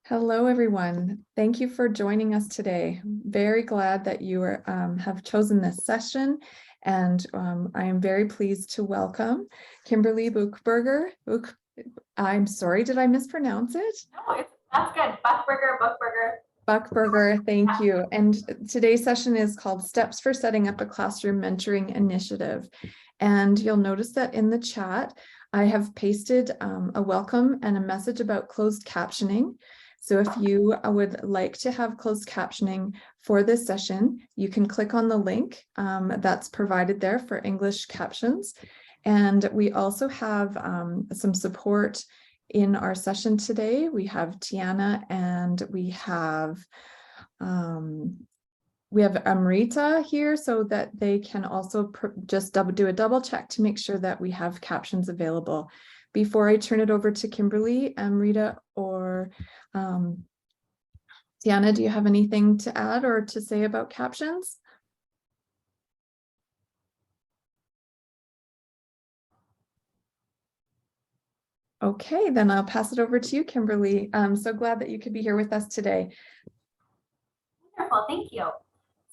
Hello, everyone. Thank you for joining us today. Very glad that you have chosen this session, and I am very pleased to welcome Kimberly Buchberger. I'm sorry, did I mispronounce it? No, that's good. Buchberger. Buchberger, thank you. And today's session is called Steps for Setting Up a Classroom Mentoring Initiative. And you'll notice that in the chat, I have pasted a welcome and a message about closed captioning. So if you would like to have closed captioning for this session, you can click on the link that's provided there for English captions. And we also have some support in our session today. We have Tiana and we have Amrita here so that they can also just do a double check to make sure that we have captions available. Before I turn it over to Kimberly, Amrita or Tiana, do you have anything to add or to say about captions? Okay, then I'll pass it over to you, Kimberly. I'm so glad that you could be here with us today. Wonderful, thank you.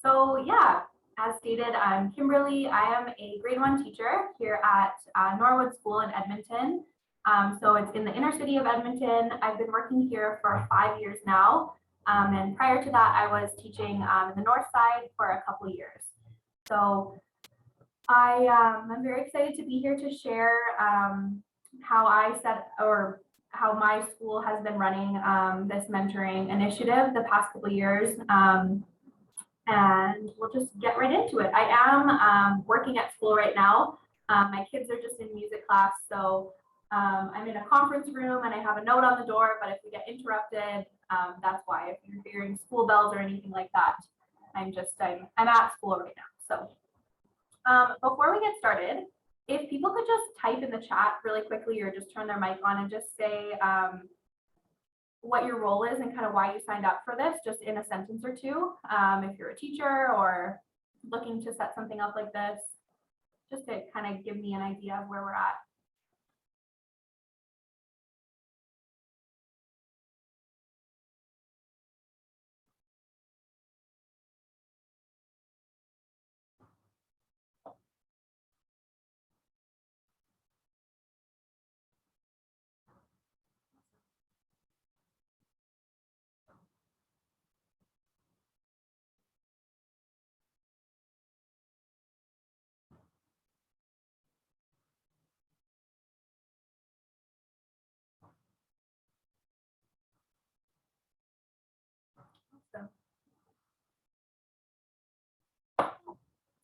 So yeah, as stated, I'm Kimberly. I am a grade 1 teacher here at Norwood School in Edmonton. So it's in the inner city of Edmonton. I've been working here for 5 years now. And prior to that, I was teaching in the north side for a couple of years. So I'm very excited to be here to share how my school has been running this mentoring initiative the past couple of years. And we'll just get right into it. I am working at school right now. My kids are just in music class, so I'm in a conference room and I have a note on the door, but if we get interrupted, that's why. If you're hearing school bells or anything like that, I'm at school right now. So before we get started, if people could just type in the chat really quickly or just turn their mic on and just say what your role is and kind of why you signed up for this, just in a sentence or two. If you're a teacher or looking to set something up like this, just to kind of give me an idea of where we're at.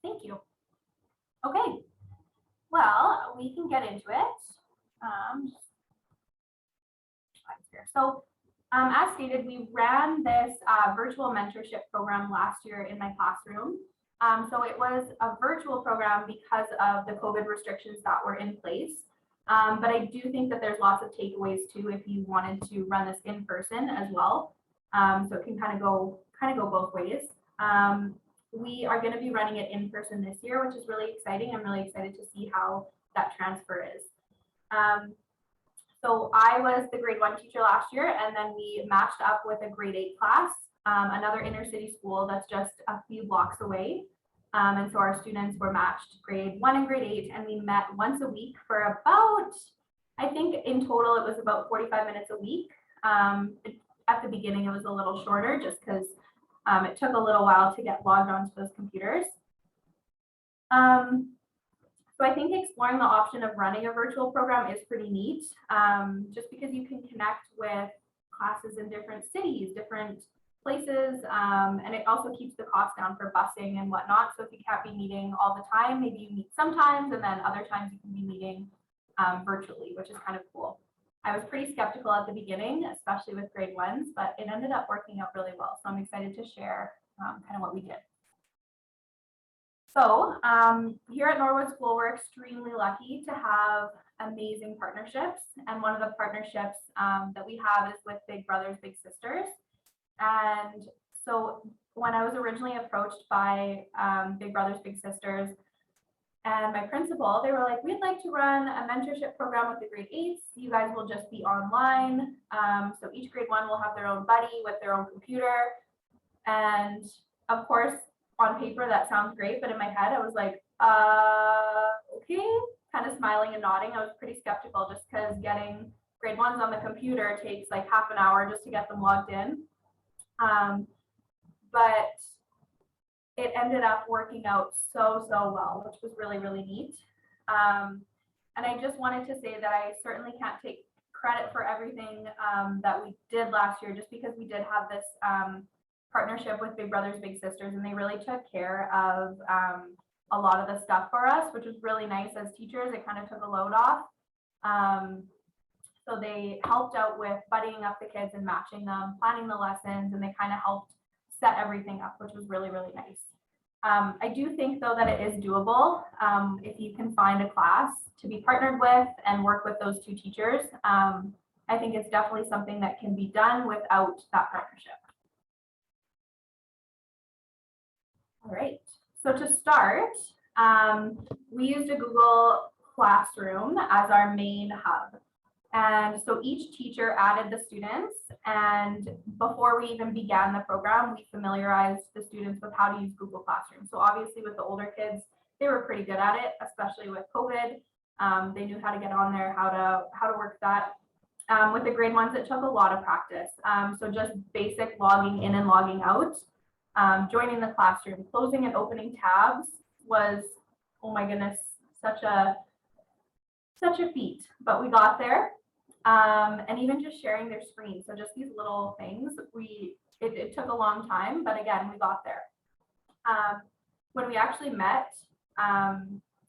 Thank you. Okay, well, we can get into it. So as stated, we ran this virtual mentorship program last year in my classroom. So it was a virtual program because of the COVID restrictions that were in place. But I do think that there's lots of takeaways too if you wanted to run this in person as well. So it can kind of go both ways. We are going to be running it in person this year, which is really exciting. I'm really excited to see how that transfer is. So I was the grade 1 teacher last year, and then we matched up with a grade 8 class, another inner city school that's just a few blocks away. And so our students were matched grade 1 and grade 8, and we met once a week for about, I think in total it was about 45 minutes a week. At the beginning it was a little shorter just because it took a little while to get logged onto those computers. So I think exploring the option of running a virtual program is pretty neat, just because you can connect with classes in different cities, different places, and it also keeps the cost down for busing and whatnot. So if you can't be meeting all the time, maybe you meet sometimes, and then other times you can be meeting virtually, which is kind of cool. I was pretty skeptical at the beginning, especially with grade 1s, but it ended up working out really well. So I'm excited to share kind of what we did. So here at Norwood School, we're extremely lucky to have amazing partnerships. And one of the partnerships that we have is with Big Brothers Big Sisters. And so when I was originally approached by Big Brothers Big Sisters, And my principal, they were like, we'd like to run a mentorship program with the grade 8s. You guys will just be online. So each grade 1 will have their own buddy with their own computer. And of course, on paper, that sounds great. But in my head, I was like, okay, kind of smiling and nodding. I was pretty skeptical just because getting grade 1s on the computer takes like half an hour just to get them logged in. But it ended up working out so well, which was really, really neat. And I just wanted to say that I certainly can't take credit for everything that we did last year, just because we did have this partnership with Big Brothers Big Sisters, and they really took care of a lot of the stuff for us, which was really nice. As teachers, it kind of took a load off. So they helped out with buddying up the kids and matching them, planning the lessons, and they kind of helped set everything up, which was really, really nice. I do think, though, that it is doable if you can find a class to be partnered with and work with those two teachers. I think it's definitely something that can be done without that partnership. All right, so to start, we used a Google Classroom as our main hub. And so each teacher added the students, and before we even began the program, we familiarized the students with how to use Google Classroom. So obviously with the older kids, they were pretty good at it, especially with COVID. They knew how to get on there, how to work that. With the grade 1s, it took a lot of practice. So just basic logging in and logging out, joining the classroom, closing and opening tabs was, oh my goodness, such a feat, but we got there. And even just sharing their screen. So just these little things, it took a long time, but again, we got there. When we actually met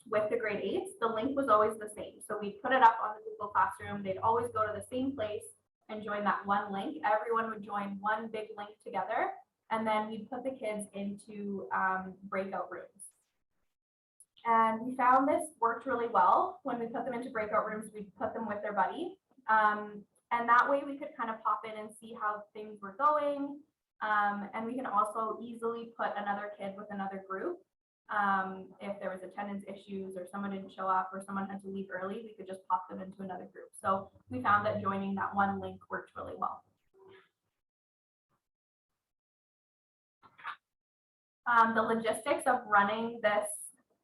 with the grade 8s, the link was always the same. So we put it up on the Google Classroom. They'd always go to the same place and join that one link. Everyone would join one big link together, and then we'd put the kids into breakout rooms. And we found this worked really well. When we put them into breakout rooms, we'd put them with their buddy. And that way we could kind of pop in and see how things were going. And we can also easily put another kid with another group. If there was attendance issues or someone didn't show up or someone had to leave early, we could just pop them into another group. So we found that joining that one link worked really well. The logistics of running this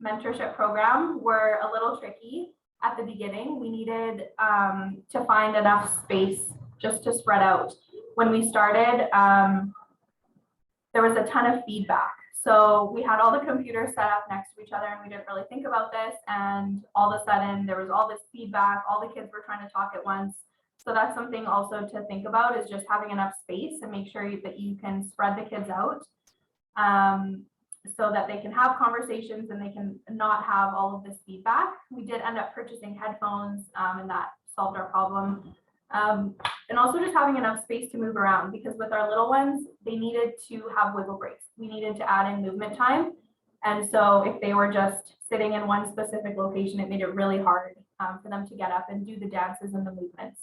mentorship program were a little tricky. At the beginning, we needed to find enough space just to spread out. When we started, there was a ton of feedback. So we had all the computers set up next to each other, and we didn't really think about this. And all of a sudden, there was all this feedback. All the kids were trying to talk at once. So that's something also to think about, is just having enough space and make sure that you can spread the kids out. So that they can have conversations and they can not have all of this feedback. We did end up purchasing headphones, and that solved our problem. And also just having enough space to move around, because with our little ones, they needed to have wiggle breaks. We needed to add in movement time. And so if they were just sitting in one specific location, it made it really hard for them to get up and do the dances and the movements.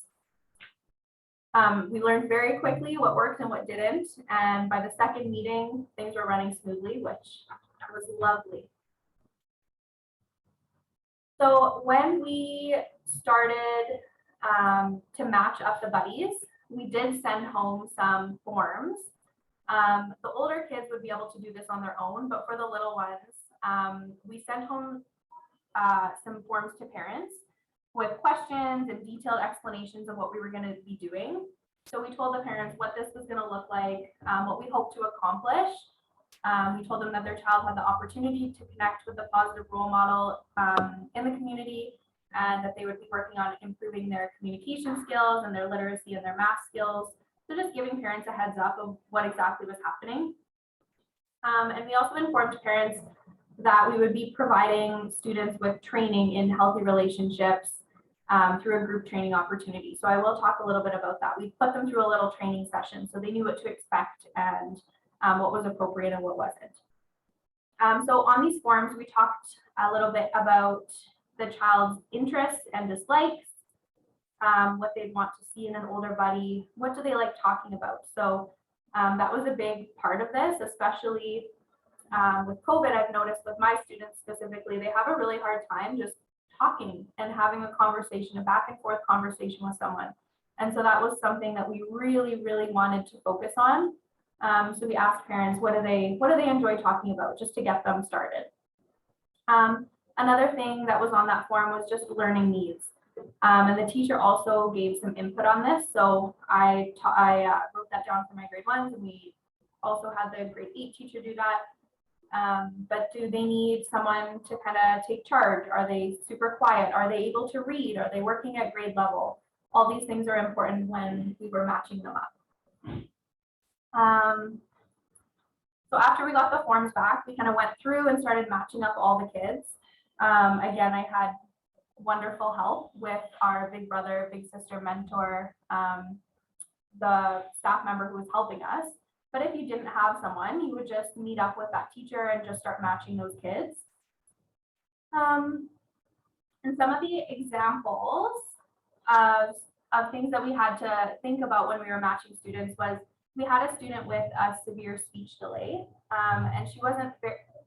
We learned very quickly what worked and what didn't. And by the second meeting, things were running smoothly, which was lovely. So when we started to match up the buddies, we did send home some forms. The older kids would be able to do this on their own, but for the little ones, we sent home some forms to parents with questions and detailed explanations of what we were going to be doing. So we told the parents what this was going to look like, what we hope to accomplish. We told them that their child had the opportunity to connect with a positive role model in the community, and that they would be working on improving their communication skills and their literacy and their math skills. So just giving parents a heads up of what exactly was happening. And we also informed parents that we would be providing students with training in healthy relationships through a group training opportunity. So I will talk a little bit about that. We put them through a little training session so they knew what to expect and what was appropriate and what wasn't. So on these forms, we talked a little bit about the child's interests and dislikes, what they'd want to see in an older buddy, what do they like talking about. So that was a big part of this, especially with COVID, I've noticed with my students specifically, they have a really hard time just talking and having a conversation, a back and forth conversation with someone. And so that was something that we really, really wanted to focus on. So we asked parents, what do they enjoy talking about, just to get them started. Another thing that was on that form was just learning needs. And the teacher also gave some input on this. So I wrote that down for my grade 1s, and we also had the grade 8 teacher do that. But do they need someone to kind of take charge? Are they super quiet? Are they able to read? Are they working at grade level? All these things are important when we were matching them up. So after we got the forms back, we kind of went through and started matching up all the kids. Again, I had wonderful help with our big brother, big sister mentor, the staff member who was helping us. But if you didn't have someone, you would just meet up with that teacher and just start matching those kids. And some of the examples of things that we had to think about when we were matching students was, we had a student with a severe speech delay, and she wasn't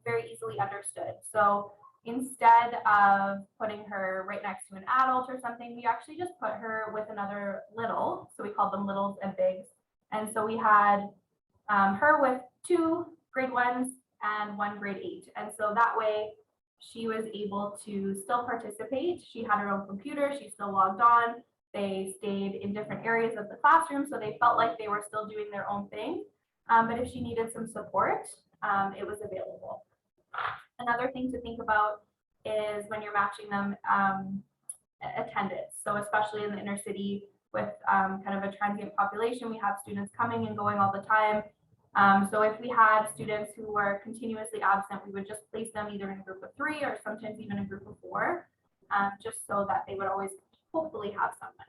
very easily understood. So instead of putting her right next to an adult or something, we actually just put her with another little. So we called them littles and bigs. And so we had her with 2 grade 1s and 1 grade 8. And so that way she was able to still participate. She had her own computer, she still logged on. They stayed in different areas of the classroom, so they felt like they were still doing their own thing. But if she needed some support, it was available. Another thing to think about is when you're matching them, attendance. So especially in the inner city with kind of a transient population, we have students coming and going all the time. So if we had students who were continuously absent, we would just place them either in a group of 3 or sometimes even a group of 4, just so that they would always hopefully have someone.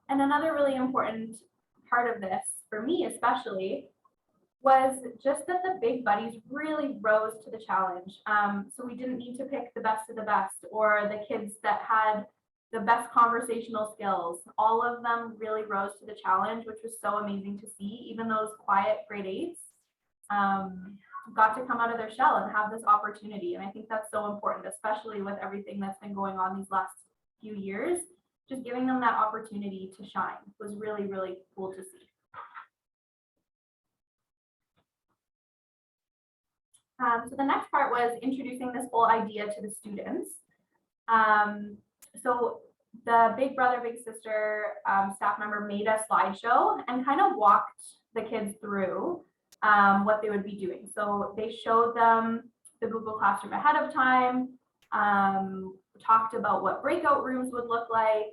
And another really important part of this, for me especially, was just that the big buddies really rose to the challenge. So we didn't need to pick the best of the best or the kids that had the best conversational skills. All of them really rose to the challenge, which was so amazing to see. Even those quiet grade 8s got to come out of their shell and have this opportunity. And I think that's so important, especially with everything that's been going on these last few years. Just giving them that opportunity to shine was really, really cool to see. So the next part was introducing this whole idea to the students. So the big brother, big sister staff member made a slideshow and kind of walked the kids through what they would be doing. So they showed them the Google Classroom ahead of time, talked about what breakout rooms would look like,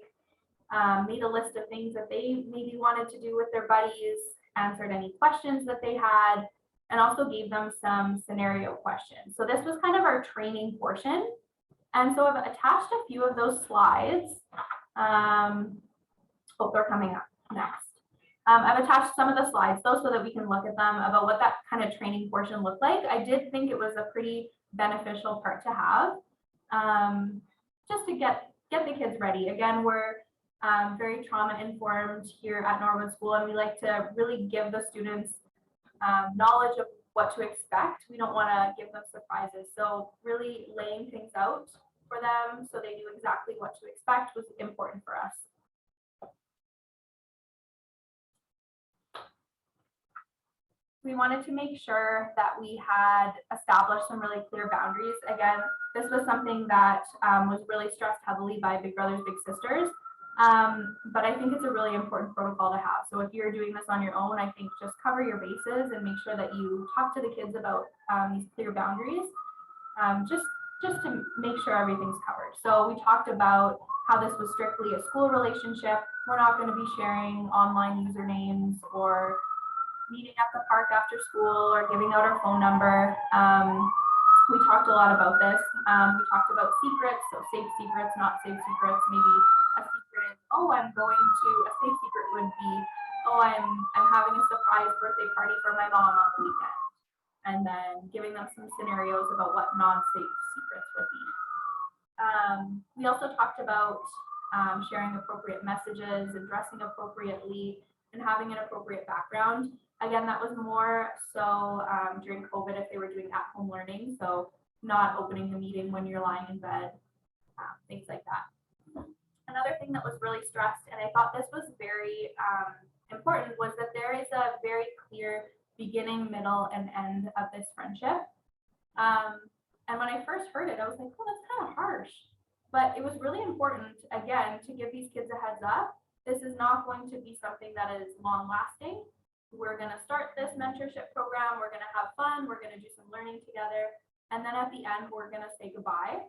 made a list of things that they maybe wanted to do with their buddies, answered any questions that they had, and also gave them some scenario questions. So this was kind of our training portion. And so I've attached a few of those slides. Hope they're coming up next. I've attached some of the slides though, so that we can look at them about what that kind of training portion looked like. I did think it was a pretty beneficial part to have, just to get the kids ready. Again, we're very trauma informed here at Norwood School, and we like to really give the students knowledge of what to expect. We don't want to give them surprises. So really laying things out for them so they knew exactly what to expect was important for us. We wanted to make sure that we had established some really clear boundaries. Again, this was something that was really stressed heavily by Big Brothers Big Sisters. But I think it's a really important protocol to have. So if you're doing this on your own, I think just cover your bases and make sure that you talk to the kids about these clear boundaries, just to make sure everything's covered. So we talked about how this was strictly a school relationship. We're not going to be sharing online usernames or meeting at the park after school or giving out our phone number. We talked a lot about this. We talked about secrets, so safe secrets, not safe secrets. Maybe a secret is, oh, I'm going to, a safe secret would be, oh, I'm having a surprise birthday party for my mom on the weekend. And then giving them some scenarios about what non-safe secrets would be. We also talked about sharing appropriate messages and dressing appropriately and having an appropriate background. Again, that was more so during COVID if they were doing at-home learning, so not opening the meeting when you're lying in bed, things like that. Another thing that was really stressed, and I thought this was very important, was that there is a very clear beginning, middle, and end of this friendship. And when I first heard it, I was like, oh, that's kind of harsh. But it was really important, again, to give these kids a heads up. This is not going to be something that is long lasting. We're going to start this mentorship program. We're going to have fun. We're going to do some learning together. And then at the end, we're going to say goodbye.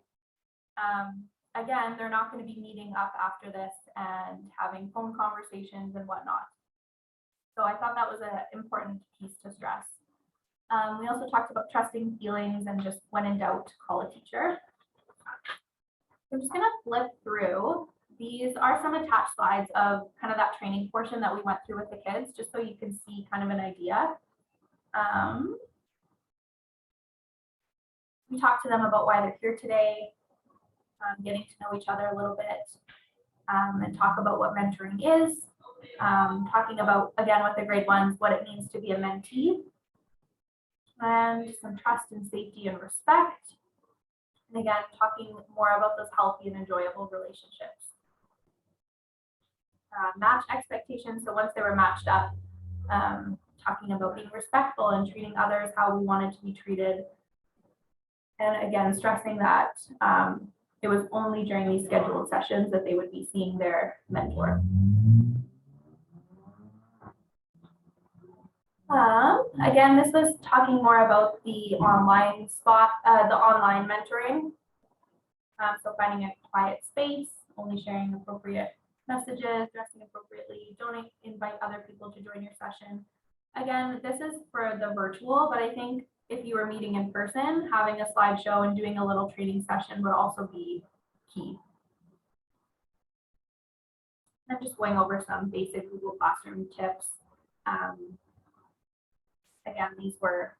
Again, they're not going to be meeting up after this and having phone conversations and whatnot. So I thought that was an important piece to stress. We also talked about trusting feelings and just when in doubt, call a teacher. I'm just going to flip through. These are some attached slides of kind of that training portion that we went through with the kids, just so you can see kind of an idea. We talked to them about why they're here today, getting to know each other a little bit, and talk about what mentoring is, talking about, again, with the grade ones, what it means to be a mentee, and some trust and safety and respect. And again, talking more about those healthy and enjoyable relationships. Match expectations. So once they were matched up, talking about being respectful and treating others how we wanted to be treated. And again, stressing that it was only during these scheduled sessions that they would be seeing their mentor. Again, this was talking more about the online online mentoring. So finding a quiet space, only sharing appropriate messages, dressing appropriately, don't invite other people to join your session. Again, this is for the virtual, but I think if you were meeting in person, having a slideshow and doing a little training session would also be key. I'm just going over some basic Google Classroom tips. Again, these were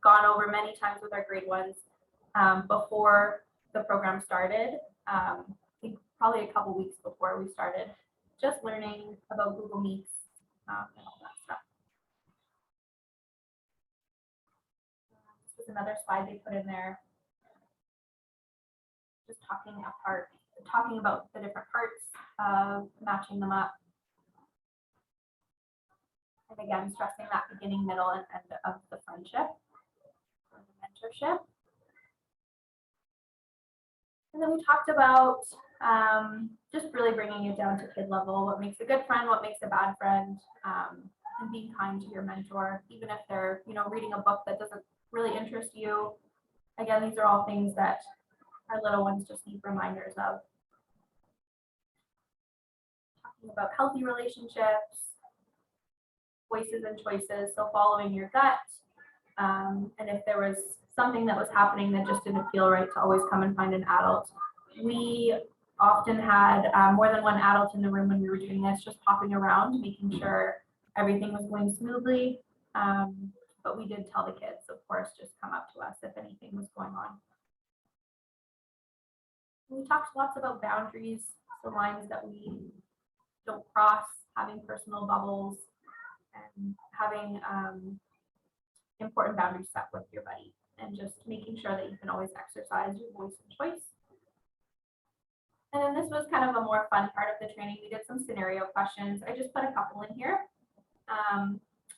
gone over many times with our grade ones before the program started. I think probably a couple weeks before we started, just learning about Google Meets and all that stuff. This is another slide they put in there, just talking about the different parts of matching them up. And again, stressing that beginning, middle, and end of the friendship or the mentorship. And then we talked about just really bringing it down to kid level, what makes a good friend, what makes a bad friend, and being kind to your mentor, even if they're, reading a book that doesn't really interest you. Again, these are all things that our little ones just need reminders of. Talking about healthy relationships, voices and choices, so following your gut, and if there was something that was happening that just didn't feel right, to always come and find an adult. We often had more than one adult in the room when we were doing this, just popping around, making sure everything was going smoothly. But we did tell the kids, of course, just come up to us if anything was going on. We talked lots about boundaries, the lines that we don't cross, having personal bubbles, and having important boundaries set with your buddy, and just making sure that you can always exercise your voice and choice. And then this was kind of a more fun part of the training. We did some scenario questions. I just put a couple in here.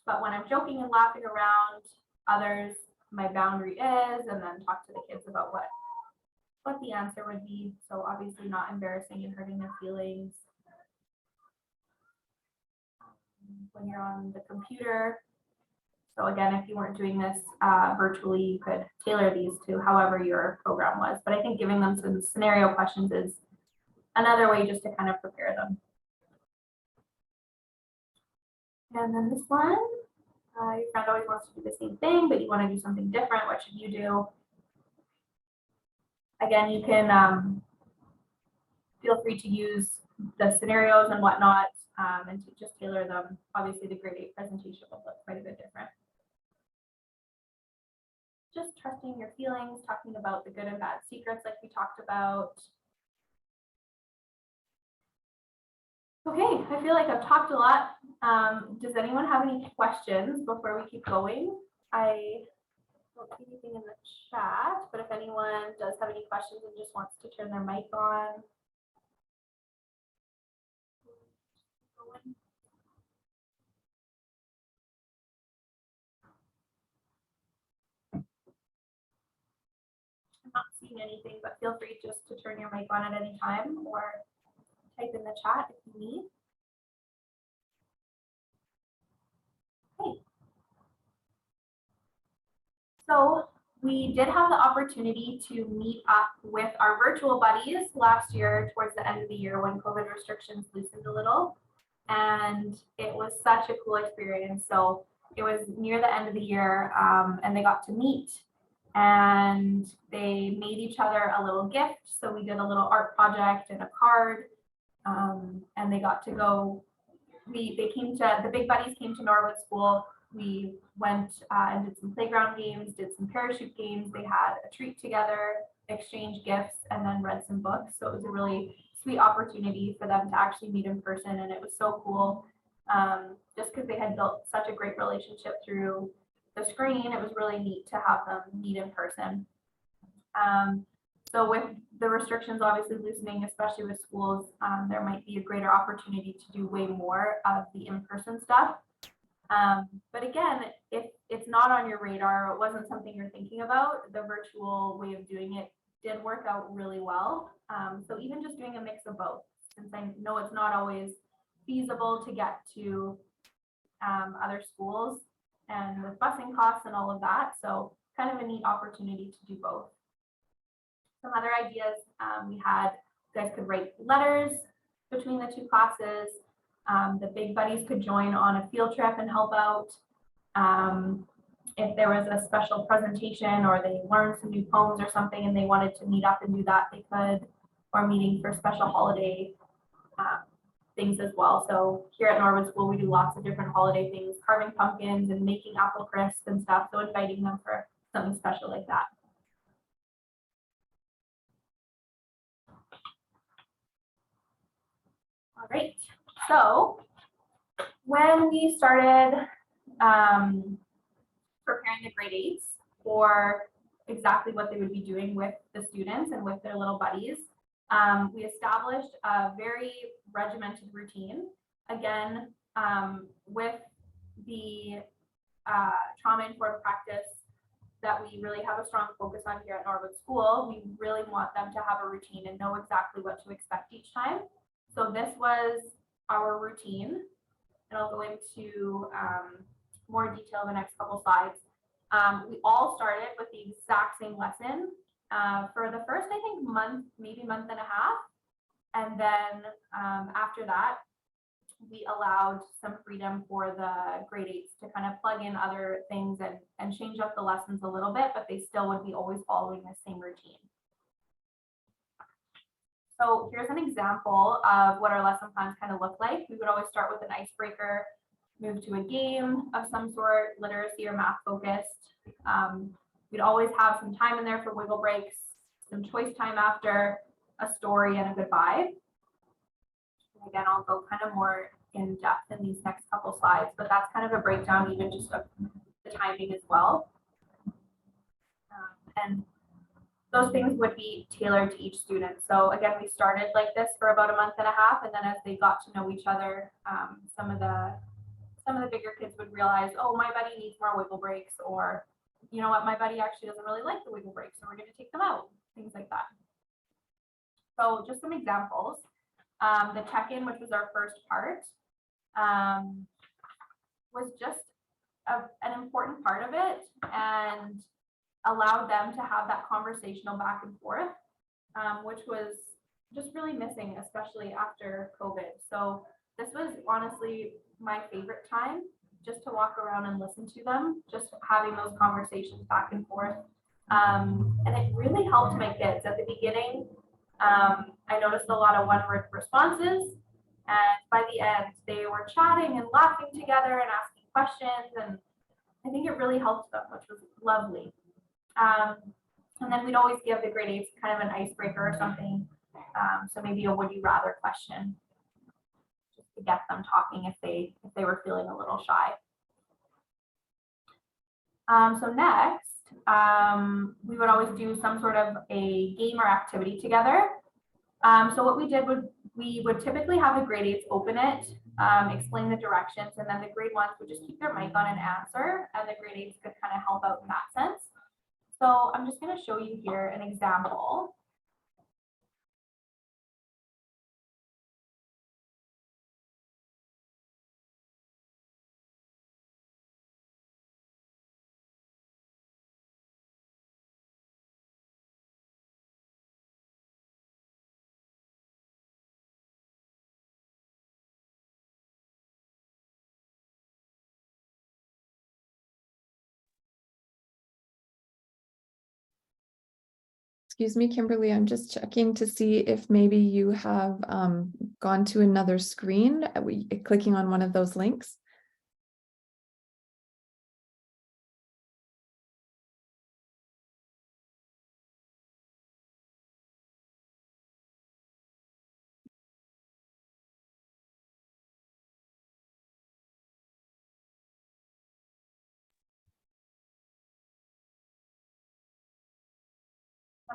But when I'm joking and laughing around others, my boundary is, and then talk to the kids about what the answer would be. So obviously not embarrassing and hurting their feelings. When you're on the computer. So again, if you weren't doing this virtually, you could tailor these to however your program was. But I think giving them some scenario questions is another way just to kind of prepare them. And then this one, your friend always wants to do the same thing, but you want to do something different. What should you do? Again, you can feel free to use the scenarios and whatnot, and to just tailor them. Obviously, the grade 8 presentation will look quite a bit different. Just trusting your feelings, talking about the good and bad secrets like we talked about. Okay, I feel like I've talked a lot. Does anyone have any questions before we keep going? I don't see anything in the chat, but if anyone does have any questions and just wants to turn their mic on. I'm not seeing anything, but feel free just to turn your mic on at any time or type in the chat if you need. Okay. So we did have the opportunity to meet up with our virtual buddies last year towards the end of the year when COVID restrictions loosened a little. And it was such a cool experience. So it was near the end of the year and they got to meet and they made each other a little gift. So we did a little art project and a card and they got to go. The big buddies came to Norwood School. We went and did some playground games, did some parachute games. They had a treat together, exchanged gifts, and then read some books. So it was a really sweet opportunity for them to actually meet in person. And it was so cool just because they had built such a great relationship through the screen. It was really neat to have them meet in person. So with the restrictions obviously loosening, especially with schools, there might be a greater opportunity to do way more of the in-person stuff. But again, if it's not on your radar, or it wasn't something you're thinking about, the virtual way of doing it did work out really well. So even just doing a mix of both, since I know it's not always feasible to get to other schools and with busing costs and all of that. So kind of a neat opportunity to do both. Some other ideas we had, you guys could write letters between the two classes. The big buddies could join on a field trip and help out. If there was a special presentation or they learned some new poems or something and they wanted to meet up and do that, they could, or meeting for special holiday things as well. So here at Norwood School, we do lots of different holiday things, carving pumpkins and making apple crisp and stuff. So inviting them for something special like that. All right, so when we started preparing the grade 8s for exactly what they would be doing with the students and with their little buddies, we established a very regimented routine. Again, with the trauma-informed practice that we really have a strong focus on here at Norwood School, we really want them to have a routine and know exactly what to expect each time. So this was our routine, and I'll go into more detail in the next couple slides. We all started with the exact same lesson for the first, I think, month, maybe month and a half. And then after that, we allowed some freedom for the grade 8s to kind of plug in other things and change up the lessons a little bit, but they still would be always following the same routine. So here's an example of what our lesson plans kind of look like. We would always start with an icebreaker, move to a game of some sort, literacy or math focused. We'd always have some time in there for wiggle breaks, some choice time after, a story, and a goodbye. And again, I'll go kind of more in depth in these next couple slides, but that's kind of a breakdown even just of the timing as well. And those things would be tailored to each student. So again, we started like this for about a month and a half, and then as they got to know each other, some of the bigger kids would realize, oh, my buddy needs more wiggle breaks, or you know what, my buddy actually doesn't really like the wiggle breaks, so we're going to take them out, things like that. So just some examples. The check-in, which was our first part, was just an important part of it, and allowed them to have that conversational back and forth, which was just really missing, especially after COVID. So this was honestly my favorite time, just to walk around and listen to them, just having those conversations back and forth. And it really helped my kids at the beginning. I noticed a lot of one-word responses, and by the end, they were chatting and laughing together and asking questions, and I think it really helped them, which was lovely. And then we'd always give the grade 8s kind of an icebreaker or something. So maybe a would you rather question, just to get them talking if they were feeling a little shy. So next, we would always do some sort of a game or activity together. So what we did would, we would typically have the grade 8s open it, explain the directions, and then the grade 1s would just keep their mic on and answer, and the grade 8s could kind of help out in that sense. So I'm just going to show you here an example. Excuse me, Kimberly, I'm just checking to see if maybe you have gone to another screen, clicking on one of those links.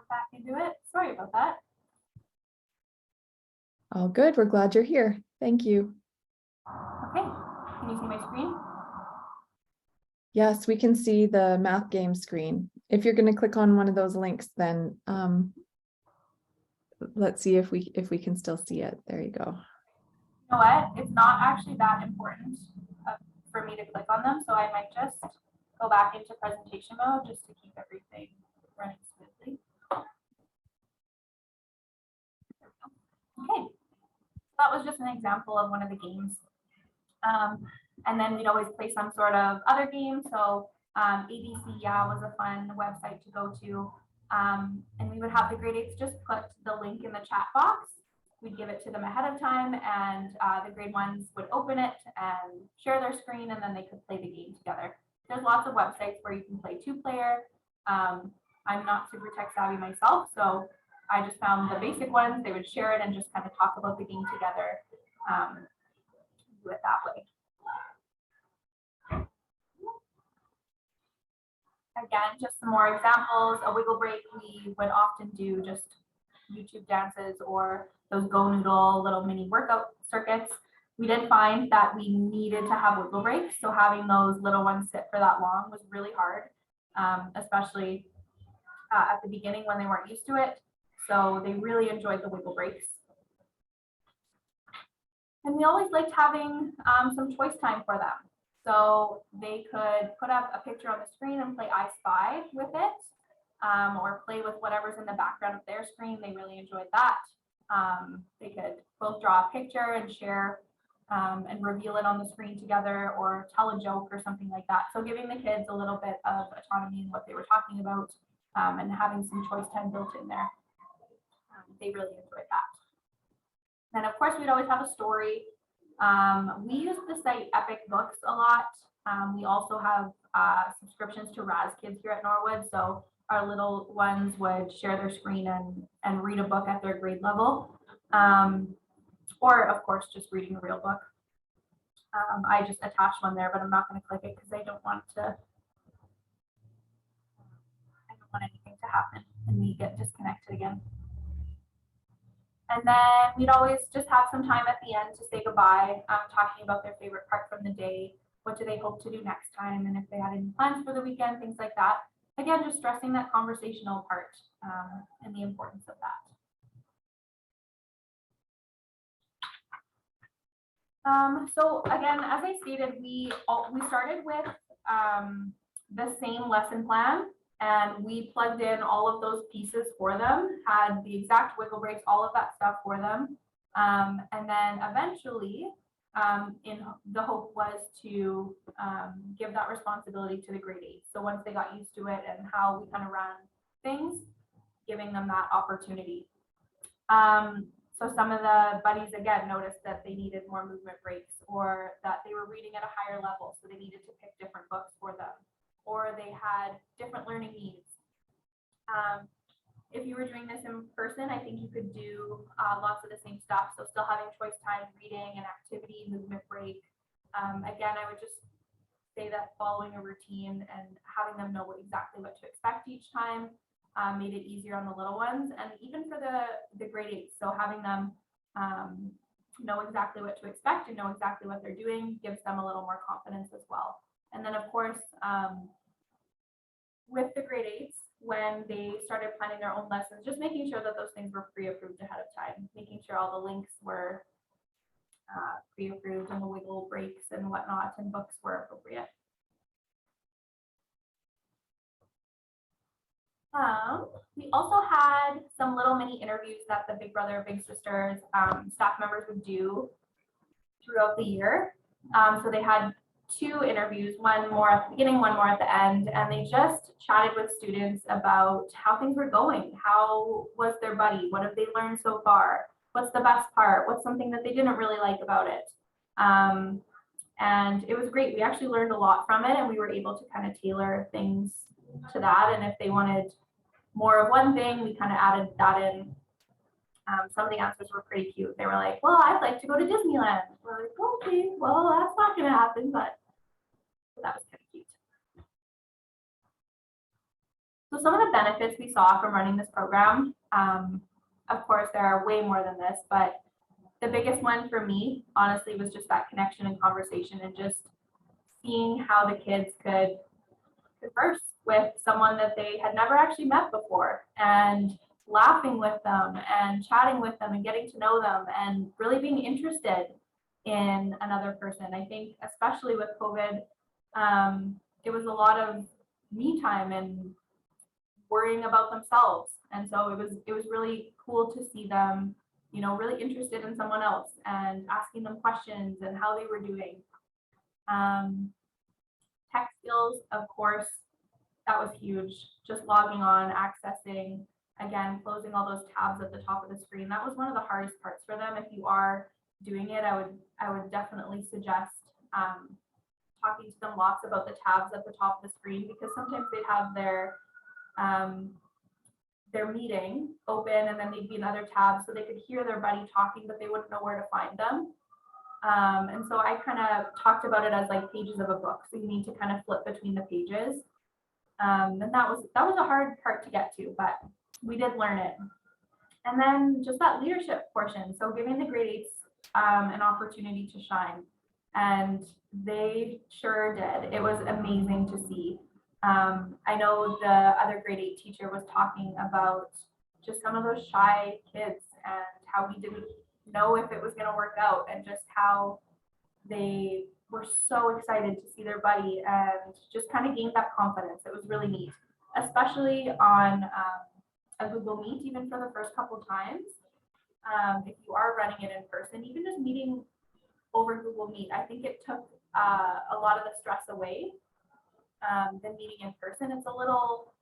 Back into it. Sorry about that. All good. We're glad you're here. Thank you. Okay, can you see my screen? Yes, we can see the math game screen. If you're going to click on one of those links, then let's see if we can still see it. There you go. You know what? It's not actually that important for me to click on them, so I might just go back into presentation mode just to keep everything running smoothly. Okay, that was just an example of one of the games. And then we'd always play some sort of other game. So ABC Yeah was a fun website to go to. And we would have the grade 8s just put the link in the chat box. We'd give it to them ahead of time, and the grade 1s would open it and share their screen, and then they could play the game together. There's lots of websites where you can play 2-player. I'm not super tech savvy myself, so I just found the basic ones. They would share it and just kind of talk about the game together. Do it that way. Again, just some more examples. A wiggle break, we would often do just YouTube dances or those Go Noodle little mini workout circuits. We did find that we needed to have wiggle breaks, so having those little ones sit for that long was really hard, especially at the beginning when they weren't used to it. So they really enjoyed the wiggle breaks. And we always liked having some choice time for them. So they could put up a picture on the screen and play I Spy with it, or play with whatever's in the background of their screen. They really enjoyed that. They could both draw a picture and share and reveal it on the screen together, or tell a joke or something like that. So giving the kids a little bit of autonomy in what they were talking about, and having some choice time built in there. They really enjoyed that. And of course, we'd always have a story. We use the site Epic Books a lot. We also have subscriptions to Raz Kids here at Norwood. So our little ones would share their screen and read a book at their grade level. Or of course, just reading a real book. I just attached one there, but I'm not going to click it because I don't want anything to happen and we get disconnected again. And then we'd always just have some time at the end to say goodbye, talking about their favorite part from the day, what do they hope to do next time, and if they had any plans for the weekend, things like that. Again, just stressing that conversational part and the importance of that. So again, as I stated, we started with the same lesson plan, and we plugged in all of those pieces for them, had the exact wiggle breaks, all of that stuff for them. And then eventually, the hope was to give that responsibility to the grade 8. So once they got used to it and how we kind of ran things, giving them that opportunity. So some of the buddies, again, noticed that they needed more movement breaks, or that they were reading at a higher level, so they needed to pick different books for them, or they had different learning needs. if you were doing this in person, I think you could do lots of the same stuff. So still having choice time, reading, and activity, movement break. Again, I would just say that following a routine and having them know exactly what to expect each time made it easier on the little ones, and even for the grade 8. So having them know exactly what to expect and know exactly what they're doing gives them a little more confidence as well. And then of course, with the grade 8s, when they started planning their own lessons, just making sure that those things were pre-approved ahead of time, making sure all the links were pre-approved and the wiggle breaks and whatnot and books were appropriate. We also had some little mini interviews that the Big Brother, Big Sisters staff members would do throughout the year. So they had 2 interviews, one more at the beginning, one more at the end, and they just chatted with students about how things were going. How was their buddy? What have they learned so far? What's the best part? What's something that they didn't really like about it? And it was great. We actually learned a lot from it, and we were able to kind of tailor things to that. And if they wanted more of one thing, we kind of added that in. Some of the answers were pretty cute. They were like, well, I'd like to go to Disneyland. We're like, okay, well, that's not going to happen, but that was kind of cute. So some of the benefits we saw from running this program, of course, there are way more than this, but the biggest one for me, honestly, was just that connection and conversation and just seeing how the kids could converse with someone that they had never actually met before, and laughing with them and chatting with them and getting to know them and really being interested in another person. I think especially with COVID, it was a lot of me time and worrying about themselves. And so it was really cool to see them, you know, really interested in someone else and asking them questions and how they were doing. Tech skills, of course, that was huge. Just logging on, accessing, again, closing all those tabs at the top of the screen. That was one of the hardest parts for them. If you are doing it, I would definitely suggest talking to them lots about the tabs at the top of the screen, because sometimes they'd have their meeting open and then they'd be in other tabs, so they could hear their buddy talking, but they wouldn't know where to find them. And so I kind of talked about it as like pages of a book. So you need to kind of flip between the pages. And that was a hard part to get to, but we did learn it. And then just that leadership portion. So giving the grade 8s an opportunity to shine. And they sure did. It was amazing to see. I know the other grade 8 teacher was talking about just some of those shy kids and how we didn't know if it was going to work out, and just how they were so excited to see their buddy and just kind of gained that confidence. It was really neat, especially on a Google Meet, even for the first couple times. If you are running it in person, even just meeting over Google Meet, I think it took a lot of the stress away than meeting in person. It's a little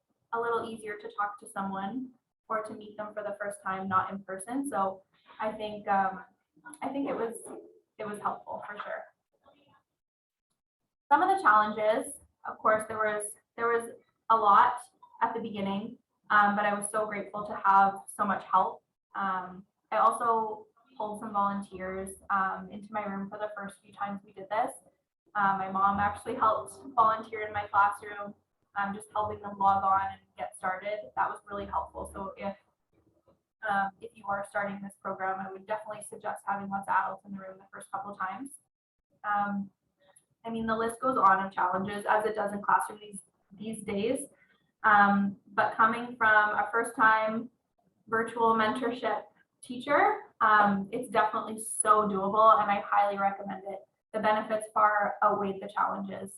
easier to talk to someone or to meet them for the first time, not in person. So I think it was helpful for sure. Some of the challenges, of course, there was a lot at the beginning, but I was so grateful to have so much help. I also pulled some volunteers into my room for the first few times we did this. My mom actually helped volunteer in my classroom, just helping them log on and get started. That was really helpful. So if you are starting this program, I would definitely suggest having lots of adults in the room the first couple of times. I mean, the list goes on of challenges, as it does in classroom these days. But coming from a first-time virtual mentorship teacher, it's definitely so doable, and I highly recommend it. The benefits far outweigh the challenges.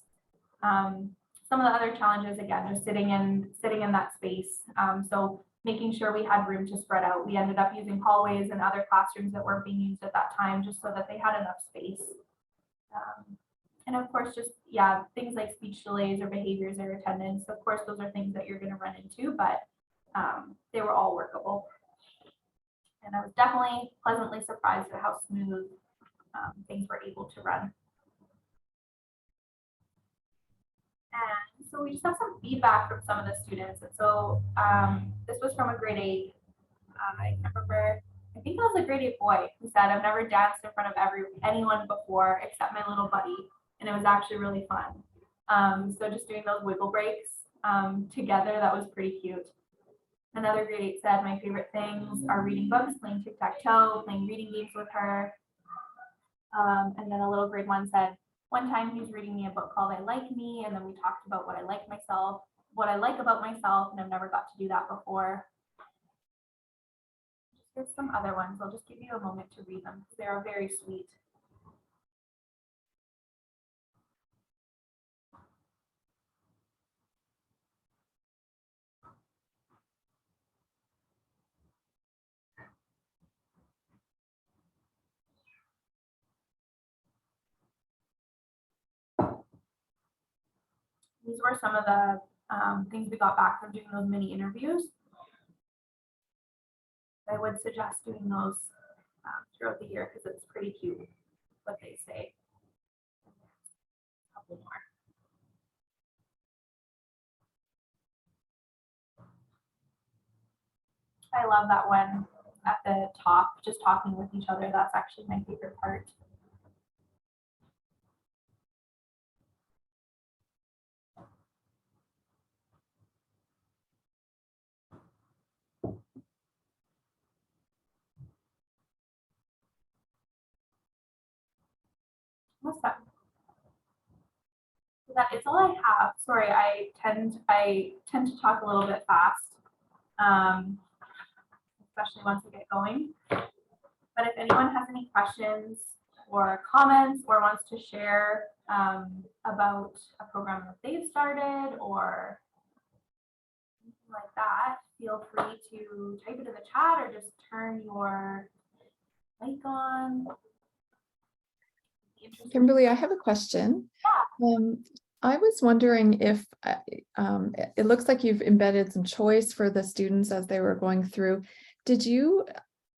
Some of the other challenges, again, just sitting in that space. So making sure we had room to spread out. We ended up using hallways and other classrooms that weren't being used at that time, just so that they had enough space. And of course, just, yeah, things like speech delays or behaviors or attendance. Of course, those are things that you're going to run into, but they were all workable. And I was definitely pleasantly surprised at how smooth things were able to run. And so we just have some feedback from some of the students. And so this was from a grade 8. I can't remember. I think it was a grade 8 boy who said, "I've never danced in front of anyone before except my little buddy, and it was actually really fun." So just doing those wiggle breaks together, that was pretty cute. Another grade 8 said, "My favorite things are reading books, playing tic-tac-toe, playing reading games with her." And then a little grade 1 said, "One time he was reading me a book called I Like Me, and then we talked about what I like about myself, and I've never got to do that before." There's some other ones. I'll just give you a moment to read them because they are very sweet. These were some of the things we got back from doing those mini interviews. I would suggest doing those throughout the year because it's pretty cute what they say. A couple more. I love that one at the top, just talking with each other. That's actually my favorite part. Awesome. So that is all I have. Sorry, I tend to talk a little bit fast, especially once we get going. But if anyone has any questions or comments or wants to share about a program that they've started or anything like that, feel free to type it in the chat or just turn your mic on. Kimberly, I have a question. Yeah. I was wondering if it looks like you've embedded some choice for the students as they were going through. Did you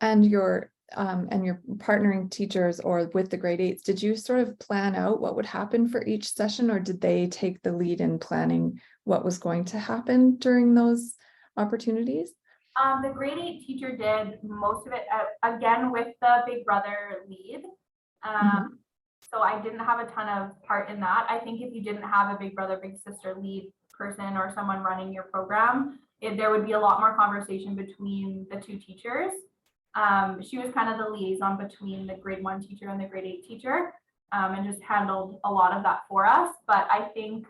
and your partnering teachers or with the grade 8s, did you sort of plan out what would happen for each session, or did they take the lead in planning what was going to happen during those opportunities? The grade 8 teacher did most of it, again, with the Big Brother lead. So I didn't have a ton of part in that. I think if you didn't have a Big Brother, Big Sister lead person or someone running your program, there would be a lot more conversation between the two teachers. She was kind of the liaison between the grade 1 teacher and the grade 8 teacher, and just handled a lot of that for us. But I think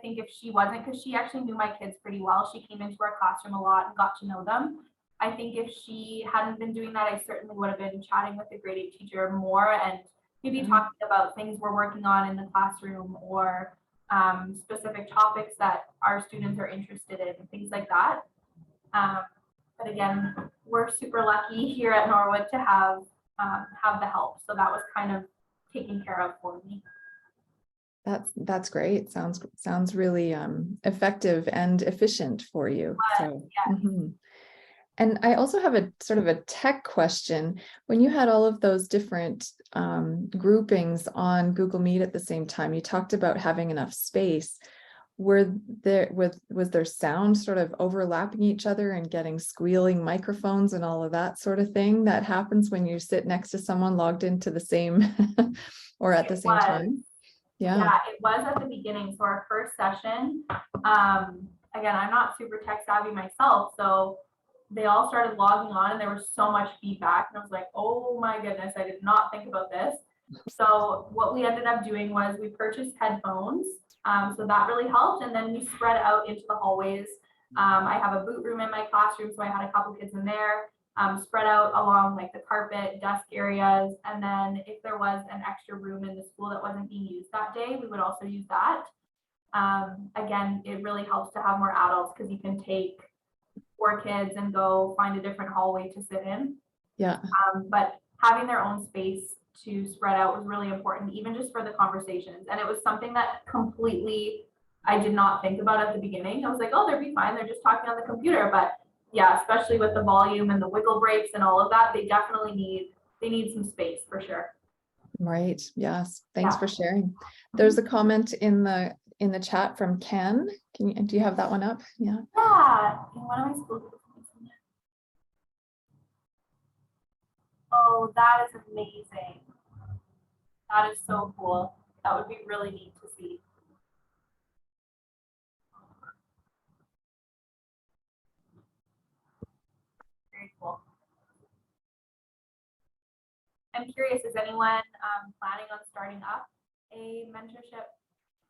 if she wasn't, because she actually knew my kids pretty well, she came into our classroom a lot and got to know them. I think if she hadn't been doing that, I certainly would have been chatting with the grade 8 teacher more and maybe talking about things we're working on in the classroom or specific topics that our students are interested in, things like that. But again, we're super lucky here at Norwood to have the help. So that was kind of taken care of for me. That's great. Sounds really effective and efficient for you. So, yeah. And I also have a sort of a tech question. When you had all of those different groupings on Google Meet at the same time, you talked about having enough space. Was there sound sort of overlapping each other and getting squealing microphones and all of that sort of thing that happens when you sit next to someone logged into the same or at the same time? Yeah, it was at the beginning. So our first session, again, I'm not super tech savvy myself, so they all started logging on and there was so much feedback and I was like, oh my goodness, I did not think about this. So what we ended up doing was we purchased headphones. So that really helped. And then we spread out into the hallways. I have a boot room in my classroom, so I had a couple kids in there, spread out along like the carpet, desk areas. And then if there was an extra room in the school that wasn't being used that day, we would also use that. Again, it really helps to have more adults because you can take 4 kids and go find a different hallway to sit in. Yeah. But having their own space to spread out was really important, even just for the conversations. And it was something that completely I did not think about at the beginning. I was like, oh, they'll be fine. They're just talking on the computer. But yeah, especially with the volume and the wiggle breaks and all of that, they definitely need some space for sure. Right. Yes. Thanks for sharing. There's a comment in the in the chat from Ken. Do you have that one up? Yeah. Yeah, in one of my schools. Oh, that is amazing. That is so cool. That would be really neat to see. Very cool. I'm curious, is anyone planning on starting up a mentorship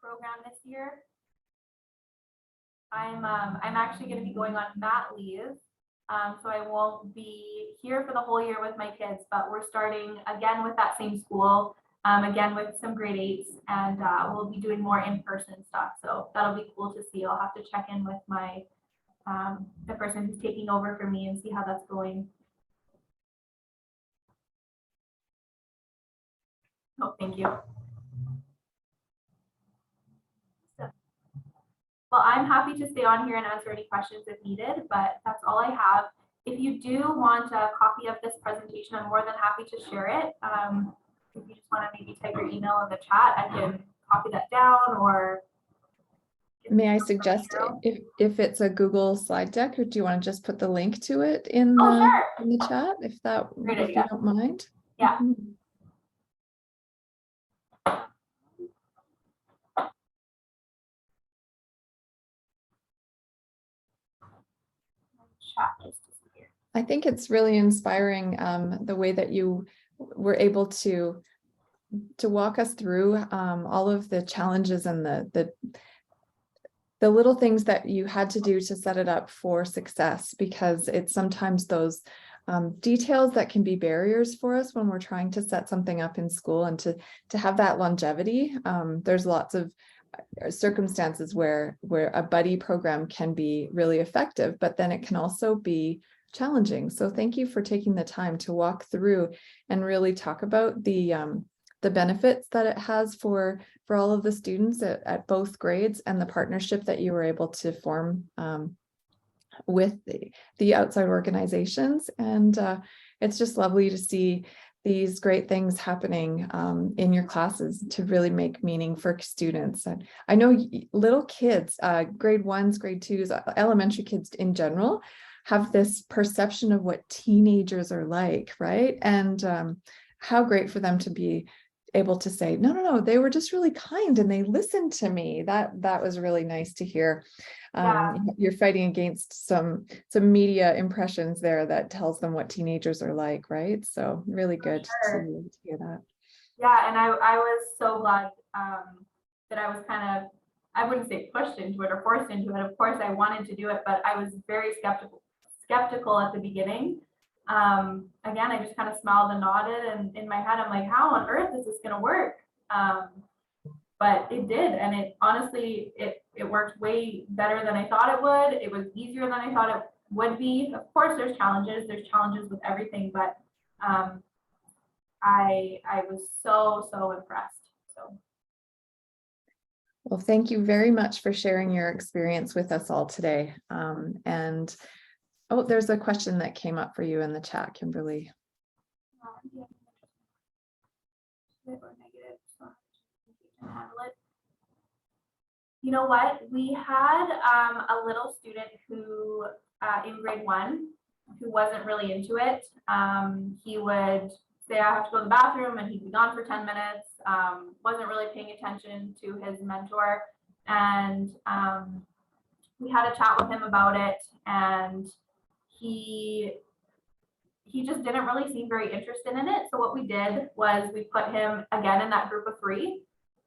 program this year? I'm actually going to be going on mat leave, so I won't be here for the whole year with my kids. But we're starting again with that same school, again with some grade 8s, and we'll be doing more in-person stuff. So that'll be cool to see. I'll have to check in with my the person who's taking over for me and see how that's going. Oh, thank you. Well, I'm happy to stay on here and answer any questions if needed, but that's all I have. If you do want a copy of this presentation, I'm more than happy to share it. If you just want to maybe type your email in the chat, I can copy that down, or may I suggest if it's a Google slide deck, or do you want to just put the link to it in the chat, if you don't mind? Yeah. Mm-hmm. I think it's really inspiring, the way that you were able to walk us through all of the challenges and the little things that you had to do to set it up for success, because it's sometimes those details that can be barriers for us when we're trying to set something up in school, and to have that longevity. There's lots of circumstances where a buddy program can be really effective, but then it can also be challenging. So thank you for taking the time to walk through and really talk about the benefits that it has for all of the students at both grades, and the partnership that you were able to form with the outside organizations. And it's just lovely to see these great things happening in your classes to really make meaning for students. And I know little kids, grade 1s, grade 2s, elementary kids in general, have this perception of what teenagers are like, right? And how great for them to be able to say, no, they were just really kind and they listened to me. That was really nice to hear. You're fighting against some media impressions there that tells them what teenagers are like, right? So really good to hear that. Yeah, and I was so glad that I was kind of, I wouldn't say pushed into it or forced into it. Of course, I wanted to do it, but I was very skeptical at the beginning. Again, I just kind of smiled and nodded, and in my head, I'm like, how on earth is this going to work? But it did, and it honestly, it worked way better than I thought it would. It was easier than I thought it would be. Of course, there's challenges with everything, but I was so impressed. So. Well, thank you very much for sharing your experience with us all today. And oh, there's a question that came up for you in the chat, Kimberly. You know what? We had a little student who in grade 1 who wasn't really into it. He would say, I have to go to the bathroom, and he'd be gone for 10 minutes, wasn't really paying attention to his mentor. And we had a chat with him about it, and he just didn't really seem very interested in it. So what we did was we put him again in that group of 3.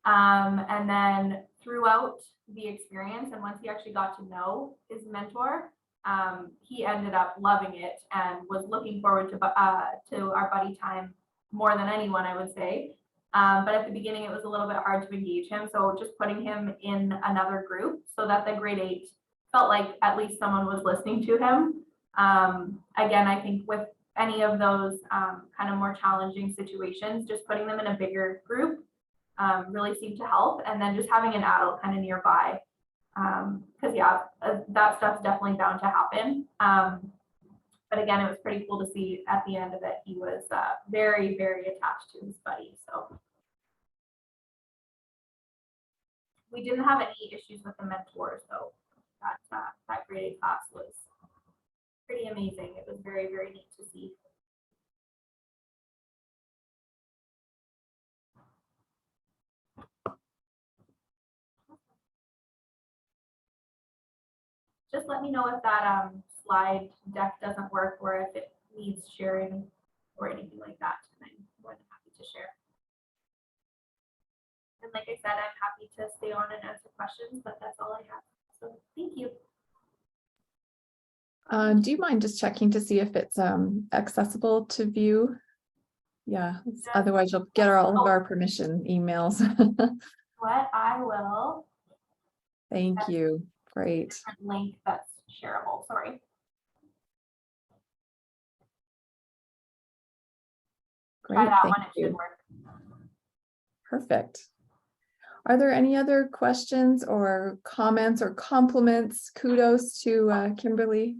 And then throughout the experience, and once he actually got to know his mentor, he ended up loving it and was looking forward to our buddy time more than anyone, I would say. But at the beginning, it was a little bit hard to engage him. So just putting him in another group so that the grade 8 felt like at least someone was listening to him. Again, I think with any of those kind of more challenging situations, just putting them in a bigger group really seemed to help. And then just having an adult kind of nearby, because that stuff's definitely bound to happen. But again, it was pretty cool to see at the end of it, he was very, very attached to his buddy. So we didn't have any issues with the mentors though. That grade 8 class was pretty amazing. It was very, very neat to see. Just let me know if that slide deck doesn't work or if it needs sharing or anything like that. And I'm more than happy to share. And like I said, I'm happy to stay on and answer questions, but that's all I have. So thank you. Do you mind just checking to see if it's accessible to view? Yeah, otherwise you'll get all of our permission emails. What I will. Thank you. Great. Link that's shareable. Sorry. Great. Thank you. Perfect. Are there any other questions or comments or compliments, kudos to Kimberly?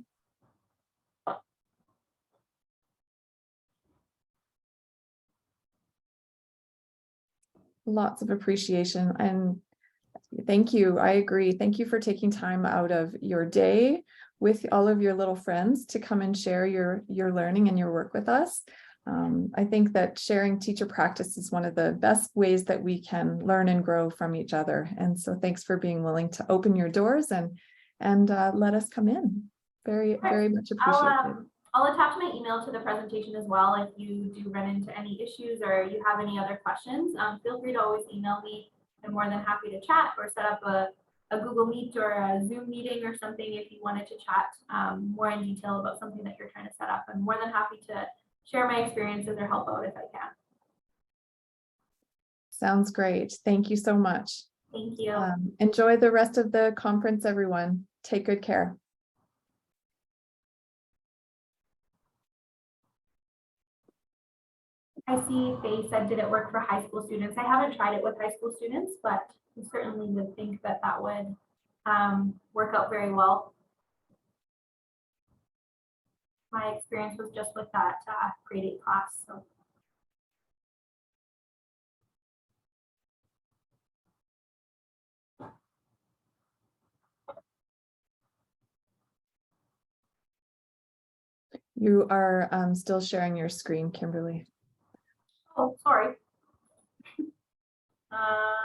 Lots of appreciation and thank you. I agree. Thank you for taking time out of your day with all of your little friends to come and share your learning and your work with us. I think that sharing teacher practice is one of the best ways that we can learn and grow from each other. And so thanks for being willing to open your doors and let us come in. Very, very much appreciated. I'll attach my email to the presentation as well. If you do run into any issues or you have any other questions, feel free to always email me. I'm more than happy to chat or set up a Google Meet or a Zoom meeting or something if you wanted to chat more in detail about something that you're trying to set up. I'm more than happy to share my experiences or help out if I can. Sounds great. Thank you so much. Thank you. Enjoy the rest of the conference, everyone. Take good care. I see Faye said, did it work for high school students? I haven't tried it with high school students, but I certainly would think that that would work out very well. My experience was just with that grade 8 class. So. You are still sharing your screen, Kimberly. Oh, sorry.